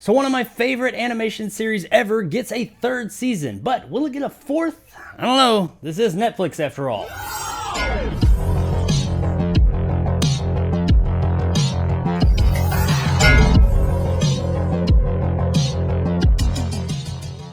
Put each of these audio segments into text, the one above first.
So one of my favorite animation series ever gets a third season, but will it get a fourth? I don't know. This is Netflix after all.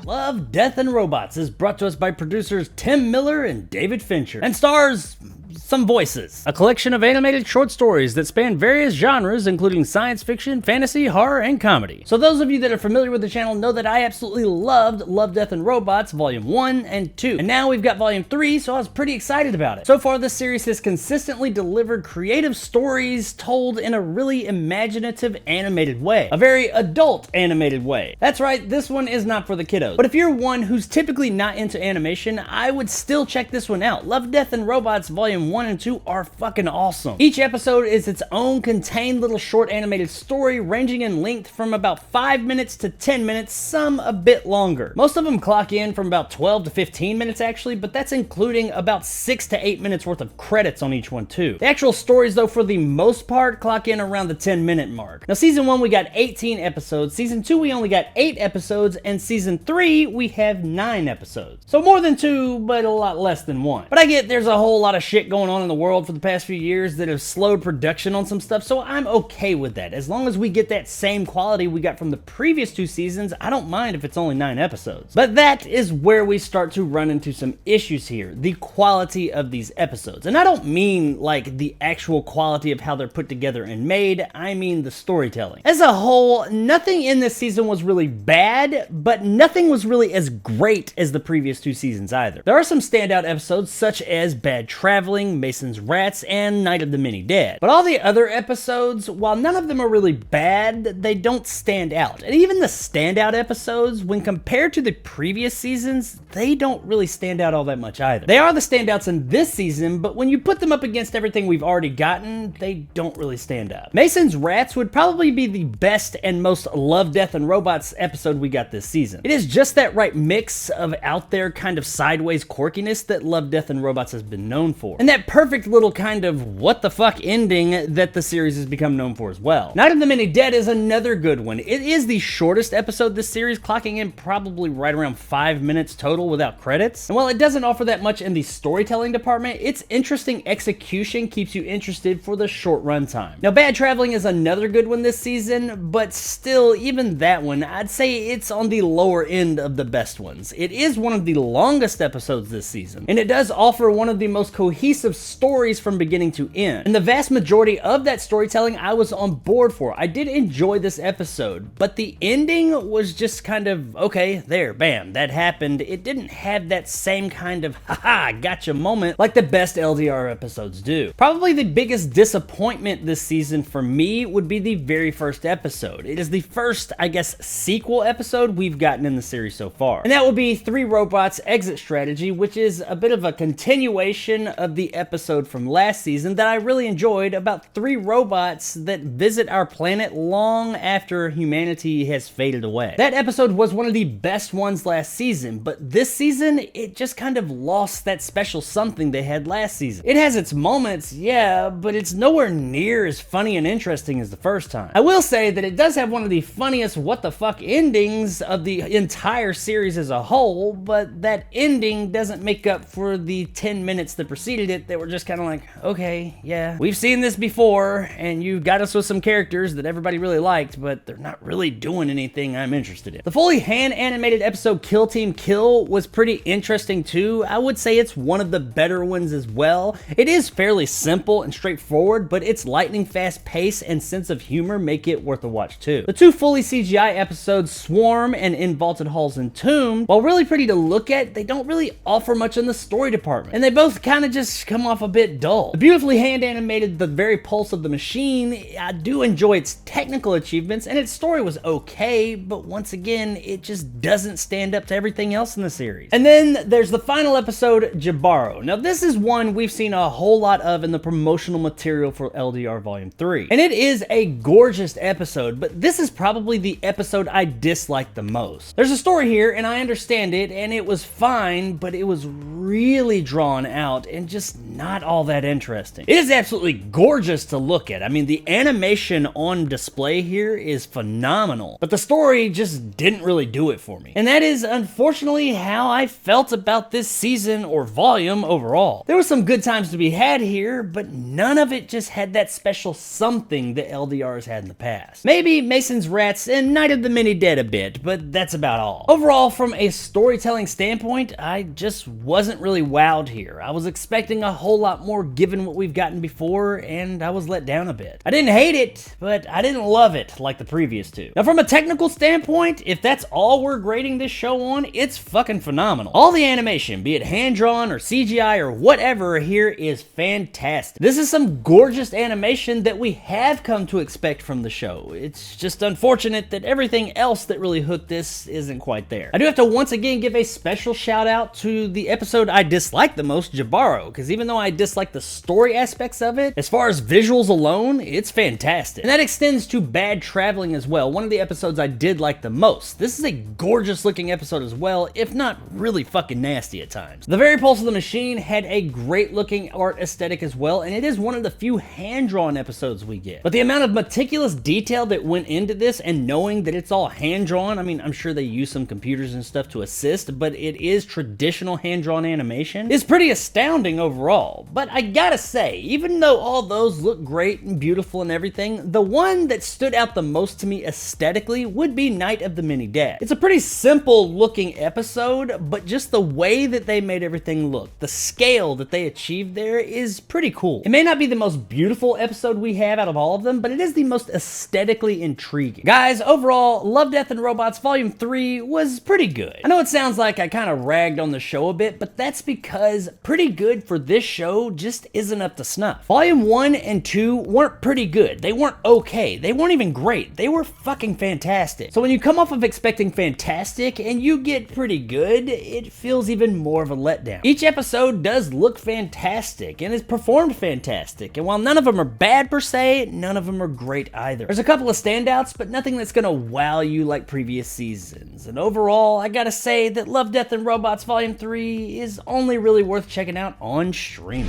Love, Death, and Robots is brought to us by producers Tim Miller and David Fincher, and stars some voices. A collection of animated short stories that span various genres, including science fiction, fantasy, horror, and comedy. So those of you that are familiar with the channel know that I absolutely loved Love, Death, and Robots Volume 1 and 2. And now we've got Volume 3, so I was pretty excited about it. So far, this series has consistently delivered creative stories told in a really imaginative animated way. A very adult animated way. That's right, this one is not for the kiddos. But if you're one who's typically not into animation, I would still check this one out. Love, Death, and Robots Volume 1 and 2 are fucking awesome. Each episode is its own contained little short animated story, ranging in length from about 5 minutes to 10 minutes, some a bit longer. Most of them clock in from about 12 to 15 minutes actually, but that's including about 6 to 8 minutes worth of credits on each one too. The actual stories though, for the most part, clock in around the 10-minute mark. Now season 1 we got 18 episodes, season 2 we only got 8 episodes, and season 3 we have 9 episodes. So more than 2, but a lot less than 1. But I get there's a whole lot of shit going on in the world for the past few years that have slowed production on some stuff, so I'm okay with that. As long as we get that same quality we got from the previous 2 seasons, I don't mind if it's only 9 episodes. But that is where we start to run into some issues here, the quality of these episodes. And I don't mean like the actual quality of how they're put together and made, I mean the storytelling. As a whole, nothing in this season was really bad, but nothing was really as great as the previous 2 seasons either. There are some standout episodes such as Bad Traveling, Mason's Rats, and Night of the Many Dead. But all the other episodes, while none of them are really bad, they don't stand out. And even the standout episodes, when compared to the previous seasons, they don't really stand out all that much either. They are the standouts in this season, but when you put them up against everything we've already gotten, they don't really stand up. Mason's Rats would probably be the best and most Love, Death, and Robots episode we got this season. It is just that right mix of out there kind of sideways quirkiness that Love, Death, and Robots has been known for. And that perfect little kind of what the fuck ending that the series has become known for as well. Night of the Many Dead is another good one. It is the shortest episode this series, clocking in probably right around 5 minutes total without credits. And while it doesn't offer that much in the storytelling department, its interesting execution keeps you interested for the short runtime. Now Bad Traveling is another good one this season, but still, even that one, I'd say it's on the lower end of the best ones. It is one of the longest episodes this season, and it does offer one of the most cohesive stories from beginning to end. And the vast majority of that storytelling I was on board for. I did enjoy this episode, but the ending was just kind of, okay, there, bam, that happened. It didn't have that same kind of, haha, gotcha moment like the best LDR episodes do. Probably the biggest disappointment this season for me would be the very first episode. It is the first, I guess, sequel episode we've gotten in the series so far. And that would be 3 Robots Exit Strategy, which is a bit of a continuation of the episode from last season that I really enjoyed about 3 robots that visit our planet long after humanity has faded away. That episode was one of the best ones last season, but this season, it just kind of lost that special something they had last season. It has its moments, yeah, but it's nowhere near as funny and interesting as the first time. I will say that it does have one of the funniest what the fuck endings of the entire series as a whole, but that ending doesn't make up for the 10 minutes that preceded it that were just kind of like, okay, yeah, we've seen this before, and you got us with some characters that everybody really liked, but they're not really doing anything I'm interested in. The fully hand-animated episode Kill Team Kill was pretty interesting too. I would say it's one of the better ones as well. It is fairly simple and straightforward, but its lightning fast pace and sense of humor make it worth a watch too. The 2 fully CGI episodes, Swarm and In Vaulted Halls Entombed, while really pretty to look at, they don't really offer much in the story department, and they both kind of just come off a bit dull. The beautifully hand-animated The Very Pulse of the Machine, I do enjoy its technical achievements, and its story was okay, but once again, it just doesn't stand up to everything else in the series. And then there's the final episode, Jabaro. Now this is one we've seen a whole lot of in the promotional material for LDR Volume 3. And it is a gorgeous episode, but this is probably the episode I disliked the most. There's a story here, and I understand it, and it was fine, but it was really drawn out and just just not all that interesting. It is absolutely gorgeous to look at. I mean, the animation on display here is phenomenal, but the story just didn't really do it for me. And that is unfortunately how I felt about this season or volume overall. There were some good times to be had here, but none of it just had that special something that LDR's had in the past. Maybe Mason's Rats and Night of the Many Dead a bit, but that's about all. Overall, from a storytelling standpoint, I just wasn't really wowed here. I was expecting a whole lot more given what we've gotten before, and I was let down a bit. I didn't hate it, but I didn't love it like the previous two. Now, from a technical standpoint, if that's all we're grading this show on, it's fucking phenomenal. All the animation, be it hand-drawn or CGI or whatever here, is fantastic. This is some gorgeous animation that we have come to expect from the show. It's just unfortunate that everything else that really hooked this isn't quite there. I do have to once again give a special shout out to the episode I disliked the most, Jabaro, because even though I dislike the story aspects of it, as far as visuals alone, it's fantastic. And that extends to Bad Traveling as well, one of the episodes I did like the most. This is a gorgeous looking episode as well, if not really fucking nasty at times. The Very Pulse of the Machine had a great looking art aesthetic as well, and it is one of the few hand-drawn episodes we get. But the amount of meticulous detail that went into this, and knowing that it's all hand-drawn, I mean, I'm sure they use some computers and stuff to assist, but it is traditional hand-drawn animation, is pretty astounding overall. But I gotta say, even though all those look great and beautiful and everything, the one that stood out the most to me aesthetically would be Night of the Many Dead. It's a pretty simple looking episode, but just the way that they made everything look, the scale that they achieved there is pretty cool. It may not be the most beautiful episode we have out of all of them, but it is the most aesthetically intriguing. Guys, overall, Love, Death, and Robots Volume 3 was pretty good. I know it sounds like I kind of ragged on the show a bit, but that's because pretty good for this show just isn't up to snuff. Volume 1 and 2 weren't pretty good. They weren't okay. They weren't even great. They were fucking fantastic. So when you come off of expecting fantastic and you get pretty good, it feels even more of a letdown. Each episode does look fantastic and is performed fantastic, and while none of them are bad per se, none of them are great either. There's a couple of standouts, but nothing that's gonna wow you like previous seasons. And overall, I gotta say that Love, Death, and Robots Volume 3 is only really worth checking out on streaming.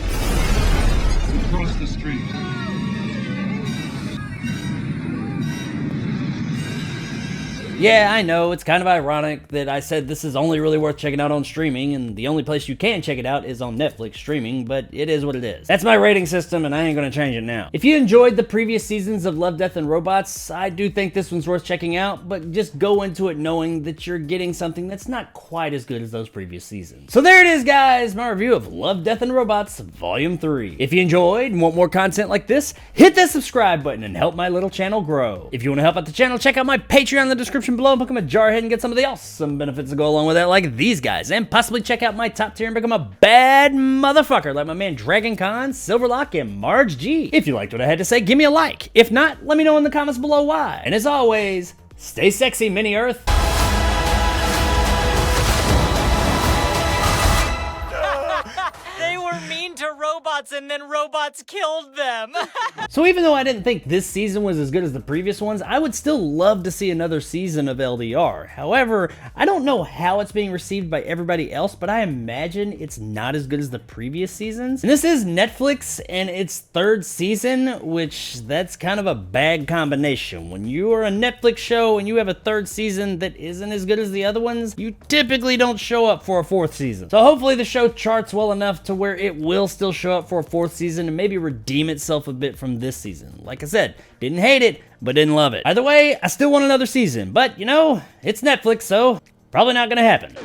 Across the street. Yeah, I know, it's kind of ironic that I said this is only really worth checking out on streaming, and the only place you can check it out is on Netflix streaming, but it is what it is. That's my rating system, and I ain't gonna change it now. If you enjoyed the previous seasons of Love, Death, and Robots, I do think this one's worth checking out, but just go into it knowing that you're getting something that's not quite as good as those previous seasons. So there it is, guys, my review of Love, Death, and Robots Volume 3. If you enjoyed and want more content like this, hit that subscribe button and help my little channel grow. If you want to help out the channel, check out my Patreon in the description below and become a jarhead and get some of the awesome benefits that go along with that, like these guys, and possibly check out my top tier and become a bad motherfucker like my man Dragon Con, Silverlock, and Marge G. If you liked what I had to say, give me a like. If not, let me know in the comments below why. And as always, stay sexy, Mini Earth. They were mean to robots and then robots killed them. So even though I didn't think this season was as good as the previous ones, I would still love to see another season of LDR. However, I don't know how it's being received by everybody else, but I imagine it's not as good as the previous seasons. And this is Netflix and its third season, which that's kind of a bad combination. When you are a Netflix show and you have a third season that isn't as good as the other ones, you typically don't show up for a fourth season. So hopefully the show charts well enough to where it will still show up for a fourth season and maybe redeem itself a bit from this season. Like I said, didn't hate it, but didn't love it. Either way, I still want another season, but you know, it's Netflix, so probably not gonna happen.